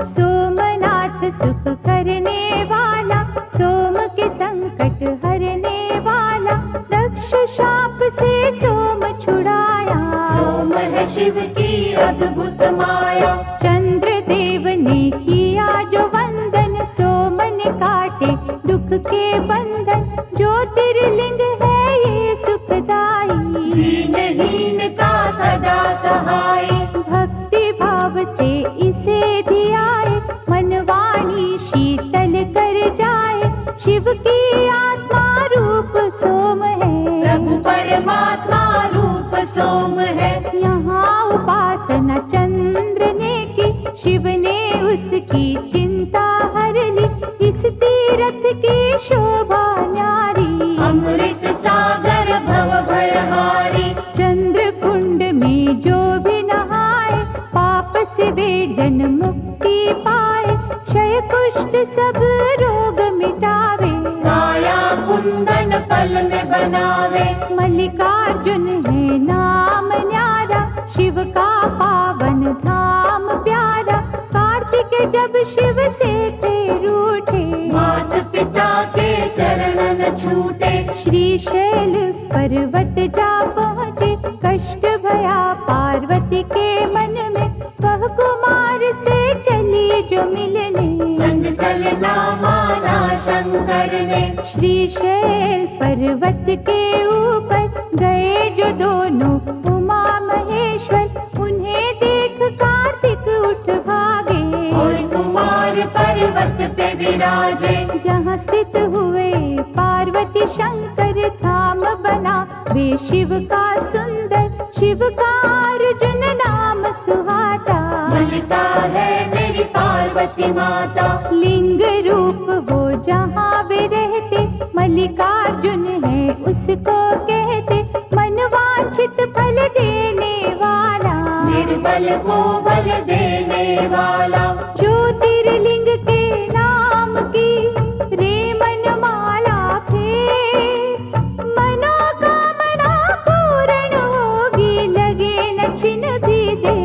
Speaker 4: सोमनाथ सुख करने वाला, सोम के संकट हरने वाला, दक्ष शाप से सोम छुड़ाया,
Speaker 3: सोम है शिव की अद्भुत माया।
Speaker 4: चंद्र देव ने किया जो वंदन, सोम ने काटे दुख के बंधन, ज्योतिर्लिंग है ये सुखदाई,
Speaker 3: दीनहीन का सदा सहाय।
Speaker 4: भक्ति भाव से इसे धियाए, मनवाणी शीतल कर जाए, शिव की आत्मा रूप सोम है,
Speaker 3: प्रभु परमात्मा रूप सोम है।
Speaker 4: यहाँ उपासना चंद्र ने की, शिव ने उसकी चिंता हर ली, इस तीरथ की शोभा न्यारी,
Speaker 3: अमृत सागर भव भयहारी।
Speaker 4: चंद्र कुंड में जो भी नहाए, पाप से वे जन मुक्ति पाए, क्षय कुष्ठ सब रोग मिटावे,
Speaker 3: काया कुंदन पल में बनावे।
Speaker 4: मल्लिकार्जुन है नाम न्यारा, शिव का पावन धाम प्यारा, कार्तिक जब शिव से थे रूठे,
Speaker 3: मात पिता के चरण न छूटे।
Speaker 4: श्रीशैल पर्वत जा पहुँचे, कष्ट भया पार्वती के मन में, वह कुमार से चली जो मिलने,
Speaker 3: संग चलना माना शंकर ने।
Speaker 4: श्रीशैल पर्वत के ऊपर गए जो दोनों उमा महेश्वर, उन्हें देख कार्तिक उठ भागे,
Speaker 3: और कुमार पर्वत पे विराजे।
Speaker 4: जहाँ स्थित हुए पार्वती शंकर, धाम बना वे शिव का सुंदर, शिव का अर्जुन नाम सुहाता,
Speaker 3: मल्लिका है मेरी पार्वती माता।
Speaker 4: लिंग रूप हो जहाँ वे रहते, मल्लिकार्जुन है उसको कहते, मनवांछित फल देने वाला,
Speaker 3: निर्बल को बल देने वाला।
Speaker 4: ज्योतिर्लिंग के नाम की रे मनमाला फेर, मनोकामना पूर्ण होगी, लगे न छिन भी दे।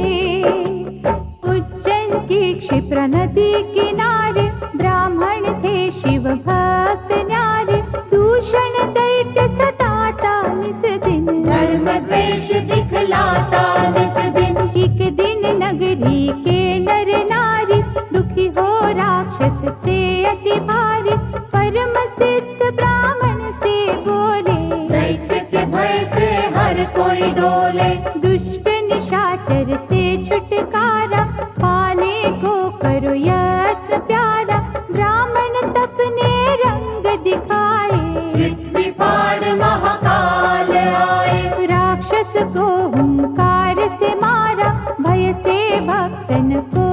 Speaker 4: उज्जैन की क्षिप्रा नदी किनारे, ब्राह्मण थे शिव भक्त न्यारे, दूषण दैत्य सताता निस दिन,
Speaker 3: धर्म द्वेष दिखलाता निस दिन।
Speaker 4: एक दिन नगरी के नर नारी, दुखी हो राक्षस से अति भारी, परम सिद्ध ब्राह्मण से बोले,
Speaker 3: दैत्य के भय से हर कोई डोले।
Speaker 4: दुष्ट निशाचर से छुटकारा, पाने को करो यत्न प्यारा, ब्राह्मण तपने रंग दिखाए,
Speaker 3: पृथ्वी फाड़ महाकाल आए।
Speaker 4: राक्षस को हुंकार से मारा, भय से भक्तन को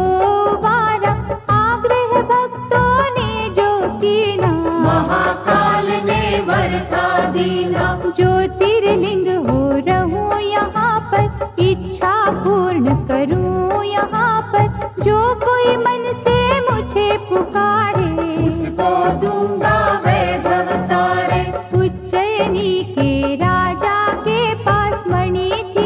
Speaker 4: वारा, आग्रह भक्तों ने जो कीना,
Speaker 3: महाकाल ने वर था दीना।
Speaker 4: ज्योतिर्लिंग हो रहूं यहाँ पर, इच्छा पूर्ण करूं यहाँ पर, जो कोई मन से मुझे पुकारे,
Speaker 3: उसको दूंगा वैभव सारे।
Speaker 4: उज्जैनी के राजा के पास मणि थी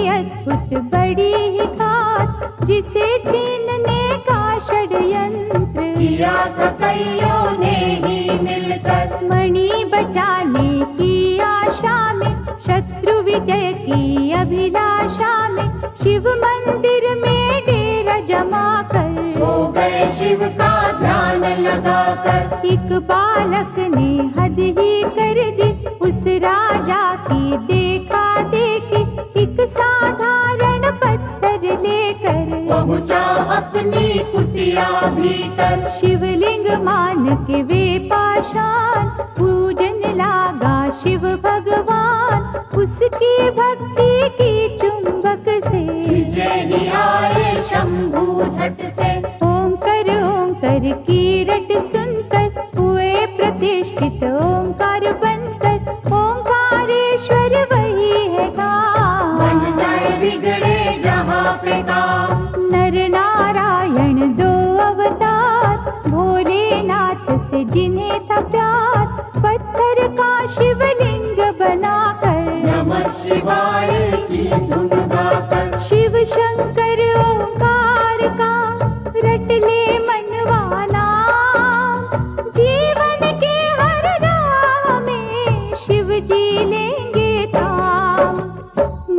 Speaker 3: कईयों ने ही मिलकर
Speaker 4: मणि बचाने की आशा में, शत्रु विजय की अभिलाषा में, शिव मंदिर में डेरा जमा कर
Speaker 3: हो गए शिव का ध्यान लगाकर।
Speaker 4: एक बालक ने हद ही कर दी उस राजा की देखा देखी, एक साधारण पत्थर लेकर
Speaker 3: पहुँचा अपनी कुटिया भीतर।
Speaker 4: शिवलिंग मान के वे पाषाण, पूजन लागा शिव भगवान, उसकी भक्ति की चुंबक से
Speaker 3: विजय ही आए शंभू झट से।
Speaker 4: ओंकार ओंकार की रट सुनकर हुए प्रतिष्ठित ओंकार बनकर, ओंकारेश्वर वही है
Speaker 3: बन
Speaker 4: गाँव।
Speaker 3: जाए बिगड़े जहाँ पे काम।
Speaker 4: नर नारायण दो अवतार, भोलेनाथ से जिन्हें था प्यार, पत्थर का शिवलिंग बनाकर
Speaker 3: नमः शिवाय की धुन गाकर।
Speaker 4: शिव शंकर ओंकार का रट ले मनवाना, जीवन के हर राह में शिव जी लेंगे थाम।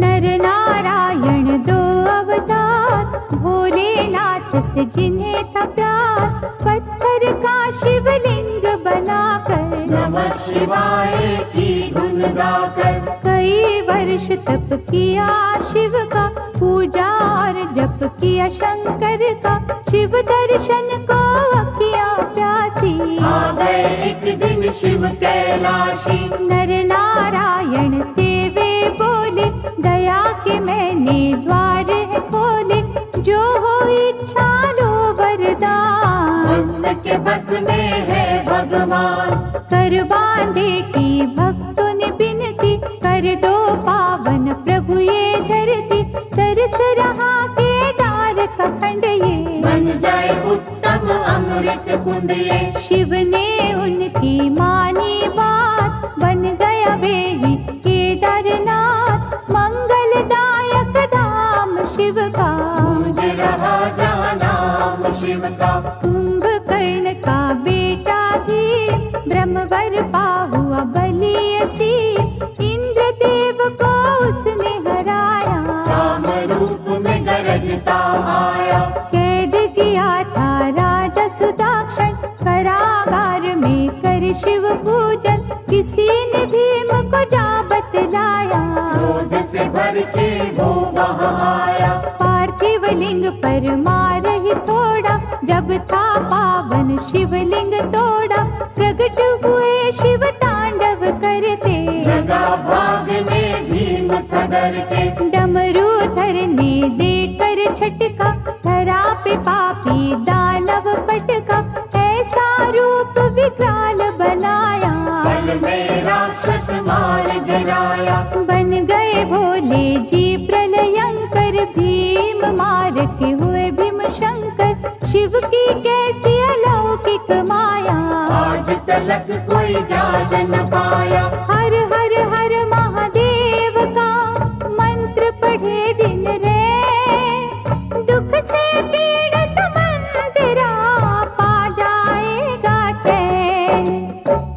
Speaker 4: नर नारायण दो अवतार, भोलेनाथ से जिन्हें था प्यार, पत्थर का शिवलिंग बनाकर
Speaker 3: नमः शिवाय की धुन गाकर।
Speaker 4: कई वर्ष तप किया शिव का, पूजा और जप किया शंकर का, शिव दर्शन को अखियां प्यासी।
Speaker 3: आ गए एक दिन शिव कैलाशी।
Speaker 4: नर नारायण से वे बोले, दया के मैंने द्वार है खोले, जो हो इच्छा लो वरदान।
Speaker 3: भक्त के बस में है भगवान।
Speaker 4: कर बांधे की भक्तों ने बिनती, कर दो पावन प्रभु ये धरती, तरस रहा केदार का खंड ये,
Speaker 3: बन जाए उत्तम अमृत कुंड ये।
Speaker 4: शिव ने उनकी मानी बात, बन गया वे ही केदारनाथ, मंगलदायक धाम शिव का।
Speaker 3: गूंज रहा जहाँ नाम शिव का।
Speaker 4: कुंभकर्ण का बेटा भीम, ब्रह्मवर हुआ बलियसी, इंद्रदेव को उसने हराया,
Speaker 3: काम रूप में गरजता आया।
Speaker 4: कैद किया था राजा सुदाक्षण, कारागार में कर शिव पूजन, किसी ने भीम को जा बतलाया,
Speaker 3: क्रोध से भर के वो वहाँ आया।
Speaker 4: पार्थिव लिंग पर मार ही थोड़ा, जब था पावन शिवलिंग तोड़ा, प्रकट हुए शिव तांडव करते,
Speaker 3: लगा भागने भीम था डरते।
Speaker 4: डमरू धरने देकर छटका, धरा पे पापी दानव पटका, ऐसा रूप विकराल बनाया,
Speaker 3: पल में राक्षस मार गिराया।
Speaker 4: बन गए भोले जी प्रलयंकर, भीम मार के हुए भीम शंकर, शिव की कैसी अलौकिक माया,
Speaker 3: आज तलक कोई जान न पाया।
Speaker 4: हर हर हर महादेव का मंत्र पढ़े दिन रे, दुख से पीड़ित मन तेरा पा जाएगा चैन।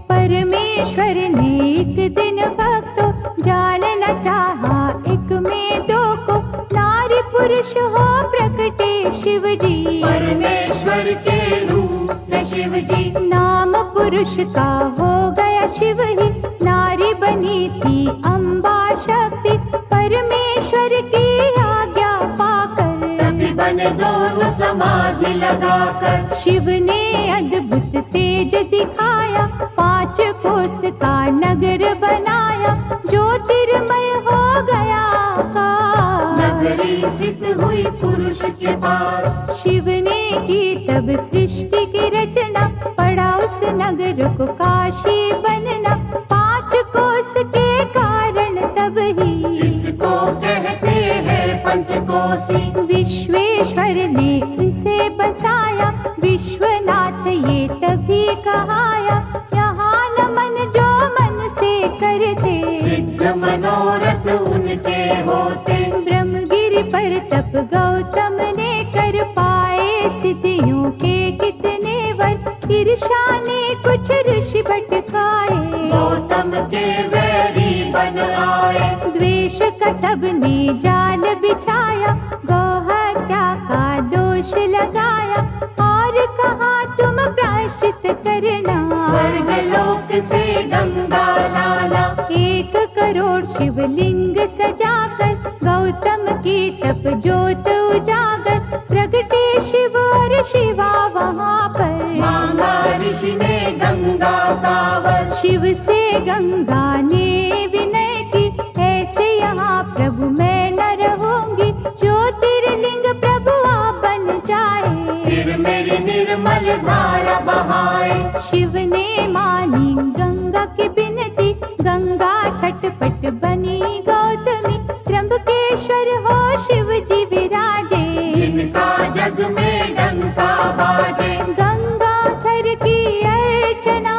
Speaker 4: परमेश्वर ने एक दिन भक्तों जानना चाहा, एक में दो को, नारी पुरुष हो प्रकटे शिव जी,
Speaker 3: परमेश्वर के रूप में शिव जी।
Speaker 4: नाम पुरुष का हो गया शिव ही, नारी बनी थी अम्बा शक्ति, परमेश्वर की आज्ञा पाकर
Speaker 3: तभी बने दोनों समाधि लगाकर।
Speaker 4: शिव ने अद्भुत तेज दिखाया, 5 कोस का नगर बनाया, ज्योतिर्मय हो गया आकाश।
Speaker 3: नगरी स्थित हुई पुरुष के पास।
Speaker 4: शिव ने की तब सृष्टि की रचना, पड़ा उस नगर को काशी बनना, 5 कोस के कारण तब ही
Speaker 3: इसको कहते हैं पंचकोसी।
Speaker 4: विश्वेश्वर ने इसे बसाया, विश्वनाथ ये तभी कहाया, यहाँ नमन जो मन से करते,
Speaker 3: सिद्ध मनोरथ उनके होते।
Speaker 4: ब्रह्मगिरि पर तप गौतम ने कर पाए, सिद्धियों के कितने वर ईर्ष्या ने कुछ ऋषि भटकाए,
Speaker 3: गौतम के वैरी बन आए।
Speaker 4: द्वेष का सबने जाल बिछाया, गौहत्या का दोष लगाया, और कहा तुम प्रायश्चित करना,
Speaker 3: स्वर्ग लोक से गंगा लाना।
Speaker 4: 1 करोड़ शिवलिंग सजाकर, गौतम की तप ज्योत उजागर, प्रगटे शिव और शिवा वहाँ पर,
Speaker 3: मांगा ऋषि ने गंगा कावर।
Speaker 4: शिव से गंगा ने विनय की, ऐसे यहाँ प्रभु मैं न रहूंगी, ज्योतिर्लिंग प्रभु आप बन जाए,
Speaker 3: फिर मेरी निर्मल धारा बहाए।
Speaker 4: शिव ने मानी गंगा की बिनती, गंगा छटपट बनी गौतमी, त्र्यंबकेश्वर हो शिव जी विराजे,
Speaker 3: जिनका जग में डंका बाजे।
Speaker 4: गंगाधर की अर्चना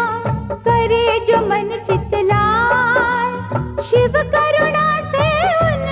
Speaker 4: करे जो मन चितलाए, शिव करुणा से उन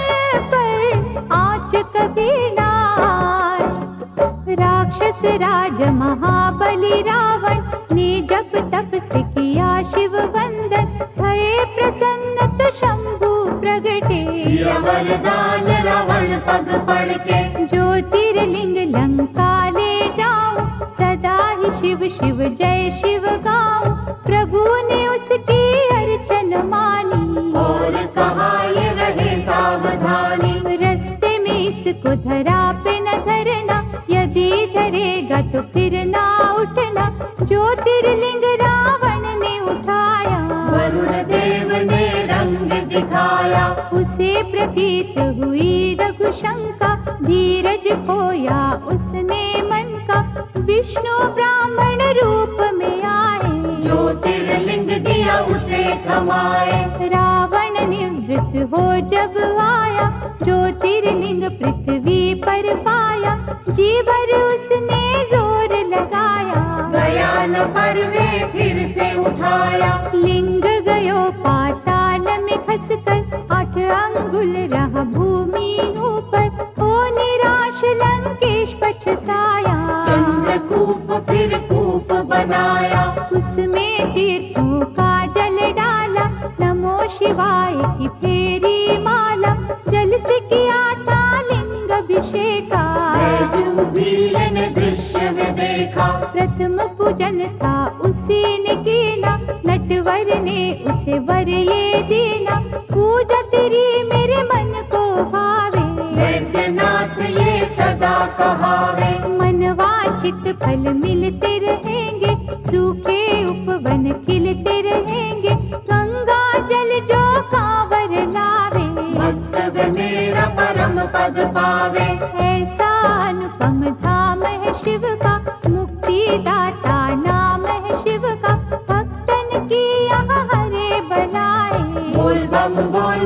Speaker 4: पर आँच कभी ना आए। राक्षस राज महाबली रावण ने जब तप से किया शिव वंदन, भये प्रसन्न तो शंभु प्रगटे,
Speaker 3: दिया वरदान रावण पग पड़ के।
Speaker 4: ज्योतिर्लिंग लंका ले जाऊं, सदा ही शिव शिव जय शिव गाऊं, प्रभु ने उसकी अर्चन मानी,
Speaker 3: और कहा ये रहे सावधानी,
Speaker 4: रस्ते में इसको धरा पे न धरना, यदि धरेगा तो फिर ना उठना, ज्योतिर्लिंग रावण ने उठाया,
Speaker 3: वरुण देव ने रंग दिखाया,
Speaker 4: उसे प्रतीत हुई रघुशंका, धीरज खोया उसने मन का, विष्णु ब्राह्मण रूप में आए,
Speaker 3: ज्योतिर्लिंग दिया उसे थमाए।
Speaker 4: रावण निवृत्त हो जब आया, ज्योतिर्लिंग पृथ्वी पर पाया, जी भर उसने जोर लगाया,
Speaker 3: गया न पर वे फिर से उठाया,
Speaker 4: लिंग गयो पाताल में खसकर, 8 अंगुल रहा भूमि ऊपर, हो निराश लंकेश पछताया,
Speaker 3: चंद्रकूप फिर कूप बनाया,
Speaker 4: उसमें तीर्थों का जल डाला, नमो शिवाय की फेरी माला, जल से किया था लिंग अभिषेका,
Speaker 3: बैजू भील ने दृश्य में देखा,
Speaker 4: प्रथम पूजन था उसी ने कीना, नटवर ने उसे वर ये दीना, पूजा तेरी मेरे मन को भावे,
Speaker 3: वैद्यनाथ ये सदा कहावे,
Speaker 4: मनवांछित फल मिलते रहेंगे, सूखे उपवन खिलते रहेंगे, गंगा जल जो कांवर लावे,
Speaker 3: भक्त वे मेरा परम पद पावे।
Speaker 4: ऐसा अनुपम धाम है शिव का, मुक्ति दाता नाम है शिव का, भक्तन की यहाँ हरे बनाए,
Speaker 3: बोल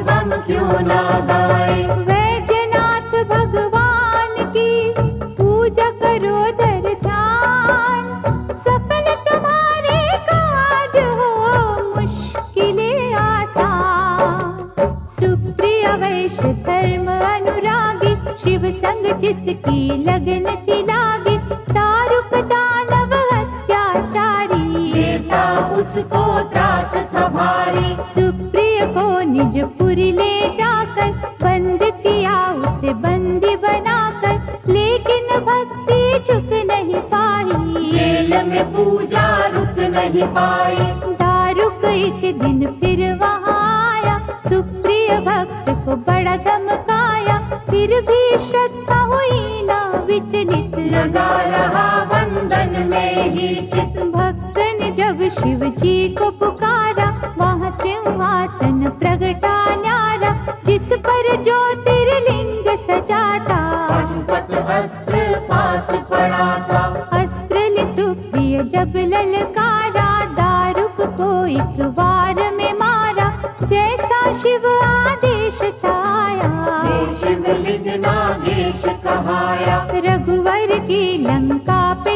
Speaker 3: बम क्यों ना गाए।
Speaker 4: वैद्यनाथ भगवान की पूजा करो धर ध्यान, सफल तुम्हारे काज हो मुश्किलें आसान, सुप्रिय वैश्य धर्म अनुरागी, शिव संग जिसकी लगन थी लागी, दारुक दानव अत्याचारी,
Speaker 3: देता उसको त्रास था भारी,
Speaker 4: सुप्रिय को निज पुरी ले जाकर, बंद किया उसे बंदी बनाकर, लेकिन भक्ति झुक नहीं पाई,
Speaker 3: जेल में पूजा रुक नहीं पाई,
Speaker 4: दारुक एक दिन फिर वहाँ आया, सुप्रिय भक्त को बड़ा धमकाया, फिर भी श्रद्धा हुई ना विचलित,
Speaker 3: लगा रहा वंदन में ही चित,
Speaker 4: भक्त ने जब शिव जी को पुकारा, वहाँ सिंहासन प्रगटा न्यारा, जिस पर ज्योतिर्लिंग सजा था,
Speaker 3: पशुपत अस्त्र पास पड़ा था,
Speaker 4: अस्त्र ने सुप्रिय जब ललकारा, दारुक को एक बार में मारा, जैसा शिव आदेश था आया,
Speaker 3: शिवलिंग नागेश कहाया,
Speaker 4: रघुवर की लंका पे